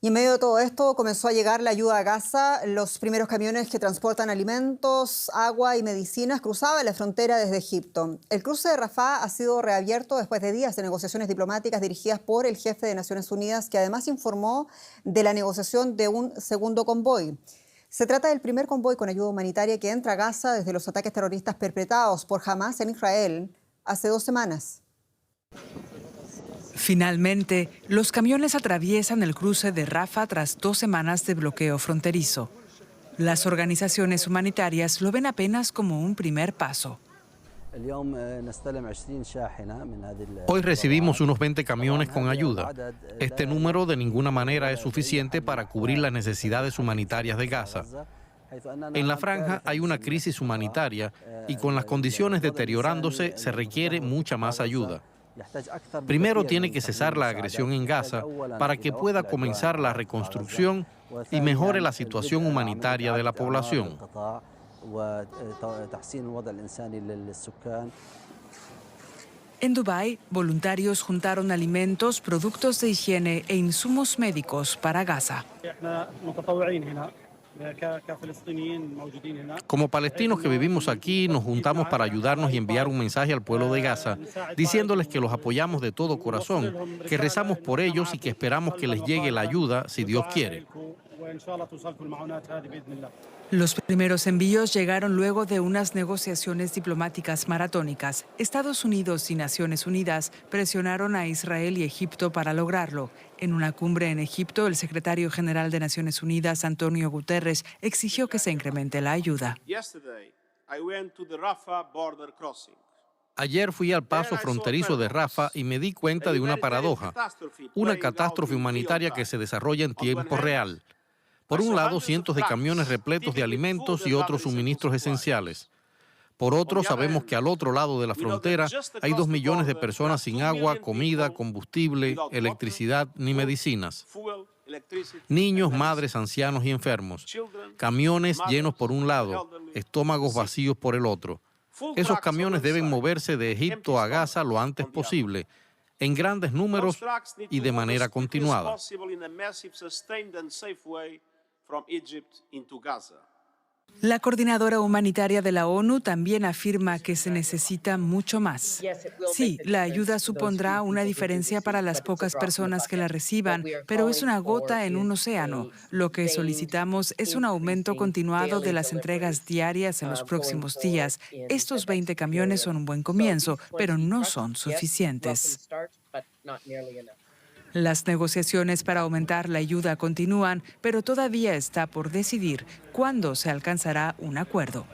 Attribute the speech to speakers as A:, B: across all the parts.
A: Y en medio de todo esto comenzó a llegar la ayuda a Gaza. Los primeros camiones que transportan alimentos, agua y medicinas cruzaban la frontera desde Egipto. El cruce de Rafah ha sido reabierto después de días de negociaciones diplomáticas dirigidas por el jefe de Naciones Unidas, que además informó de la negociación de un segundo convoy. Se trata del primer convoy con ayuda humanitaria que entra a Gaza desde los ataques terroristas perpetrados por Hamas en Israel hace 2 semanas.
B: Finalmente, los camiones atraviesan el cruce de Rafah tras 2 semanas de bloqueo fronterizo. Las organizaciones humanitarias lo ven apenas como un primer paso.
C: Hoy recibimos unos 20 camiones con ayuda. Este número de ninguna manera es suficiente para cubrir las necesidades humanitarias de Gaza. En la franja hay una crisis humanitaria y con las condiciones deteriorándose se requiere mucha más ayuda. Primero tiene que cesar la agresión en Gaza para que pueda comenzar la reconstrucción y mejore la situación humanitaria de la población.
B: En Dubái, voluntarios juntaron alimentos, productos de higiene e insumos médicos para Gaza.
C: Como palestinos que vivimos aquí, nos juntamos para ayudarnos y enviar un mensaje al pueblo de Gaza, diciéndoles que los apoyamos de todo corazón, que rezamos por ellos y que esperamos que les llegue la ayuda si Dios quiere.
B: Los primeros envíos llegaron luego de unas negociaciones diplomáticas maratónicas. Estados Unidos y Naciones Unidas presionaron a Israel y Egipto para lograrlo. En una cumbre en Egipto, el secretario general de Naciones Unidas, Antonio Guterres, exigió que se incremente la ayuda.
C: Ayer fui al paso fronterizo de Rafah y me di cuenta de una paradoja, una catástrofe humanitaria que se desarrolla en tiempo real. Por un lado, cientos de camiones repletos de alimentos y otros suministros esenciales. Por otro, sabemos que al otro lado de la frontera hay 2 millones de personas sin agua, comida, combustible, electricidad ni medicinas. Niños, madres, ancianos y enfermos. Camiones llenos por un lado, estómagos vacíos por el otro. Esos camiones deben moverse de Egipto a Gaza lo antes posible, en grandes números y de manera continuada.
B: La coordinadora humanitaria de la ONU también afirma que se necesita mucho más. Sí, la ayuda supondrá una diferencia para las pocas personas que la reciban, pero es una gota en un océano. Lo que solicitamos es un aumento continuado de las entregas diarias en los próximos días. Estos 20 camiones son un buen comienzo, pero no son suficientes. Las negociaciones para aumentar la ayuda continúan, pero todavía está por decidir cuándo se alcanzará un acuerdo.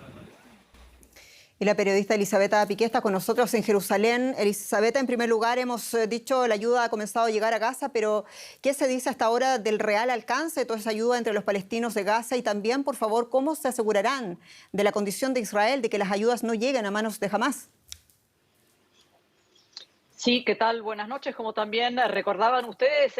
A: Y la periodista Elisabetta Piqué está con nosotros en Jerusalén. Elisabetta, en primer lugar, hemos dicho la ayuda ha comenzado a llegar a Gaza, pero ¿qué se dice hasta ahora del real alcance de toda esa ayuda entre los palestinos de Gaza? Y también, por favor, ¿cómo se asegurarán de la condición de Israel de que las ayudas no lleguen a manos de Hamás?
D: Sí, ¿qué tal? Buenas noches. Como también recordaban ustedes,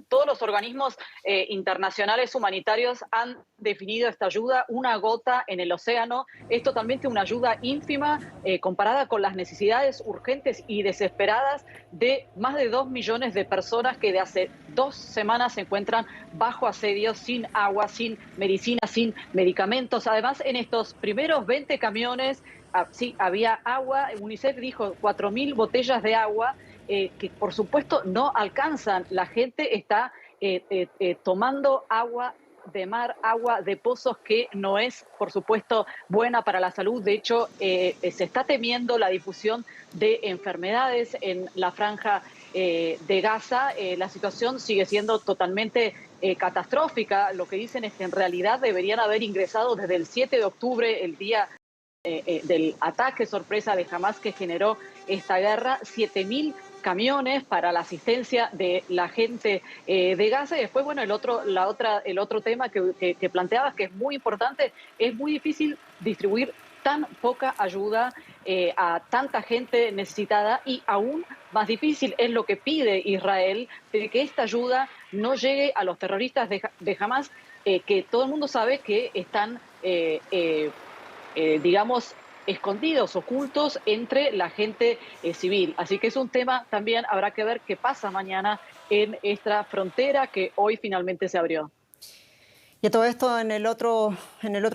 D: todos los organismos internacionales humanitarios han definido esta ayuda una gota en el océano. Es totalmente una ayuda ínfima comparada con las necesidades urgentes y desesperadas de más de 2 millones de personas que de hace 2 semanas se encuentran bajo asedio, sin agua, sin medicina, sin medicamentos. Además, en estos primeros 20 camiones, sí, había agua. UNICEF dijo 4.000 botellas de agua que por supuesto no alcanzan. La gente está tomando agua de mar, agua de pozos, que no es, por supuesto, buena para la salud. De hecho, se está temiendo la difusión de enfermedades en la franja de Gaza. La situación sigue siendo totalmente catastrófica. Lo que dicen es que en realidad deberían haber ingresado desde el 7 de octubre, el día del ataque sorpresa de Hamás que generó esta guerra, 7.000 camiones para la asistencia de la gente de Gaza. Y después, bueno, el otro tema que planteabas, que es muy importante, es muy difícil distribuir tan poca ayuda a tanta gente necesitada, y aún más difícil es lo que pide Israel, de que esta ayuda no llegue a los terroristas de Hamás, que todo el mundo sabe que están digamos, escondidos, ocultos entre la gente civil. Así que es un tema, también habrá que ver qué pasa mañana en esta frontera que hoy finalmente se abrió.
A: Y a todo esto, en el otro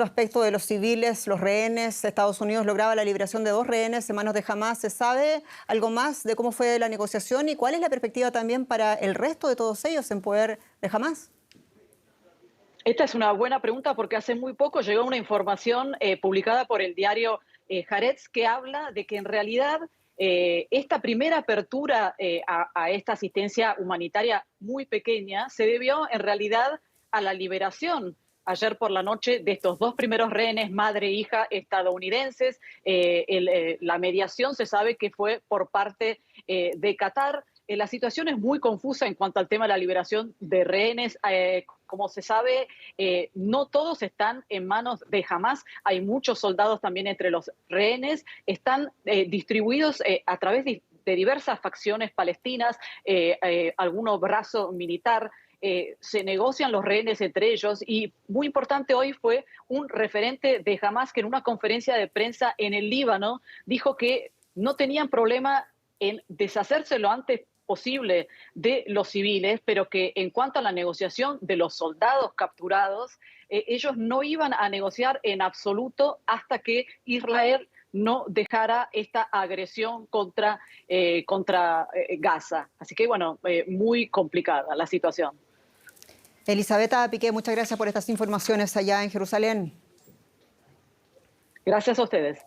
A: aspecto de los civiles, los rehenes, Estados Unidos lograba la liberación de 2 rehenes en manos de Hamás. ¿Se sabe algo más de cómo fue la negociación y cuál es la perspectiva también para el resto de todos ellos en poder de Hamás?
D: Esta es una buena pregunta porque hace muy poco llegó una información publicada por el diario Haaretz que habla de que en realidad esta primera apertura a esta asistencia humanitaria muy pequeña se debió en realidad a la liberación ayer por la noche de estos 2 primeros rehenes, madre e hija estadounidenses. La mediación se sabe que fue por parte de Qatar. La situación es muy confusa en cuanto al tema de la liberación de rehenes. Como se sabe, no todos están en manos de Hamás. Hay muchos soldados también entre los rehenes. Están distribuidos a través de diversas facciones palestinas, algunos brazo militar. Se negocian los rehenes entre ellos y muy importante hoy fue un referente de Hamás que en una conferencia de prensa en el Líbano dijo que no tenían problema en deshacerse lo antes posible de los civiles, pero que en cuanto a la negociación de los soldados capturados, ellos no iban a negociar en absoluto hasta que Israel no dejara esta agresión contra Gaza. Así que, bueno, muy complicada la situación.
A: Elisabetta Piqué, muchas gracias por estas informaciones allá en Jerusalén.
D: Gracias a ustedes.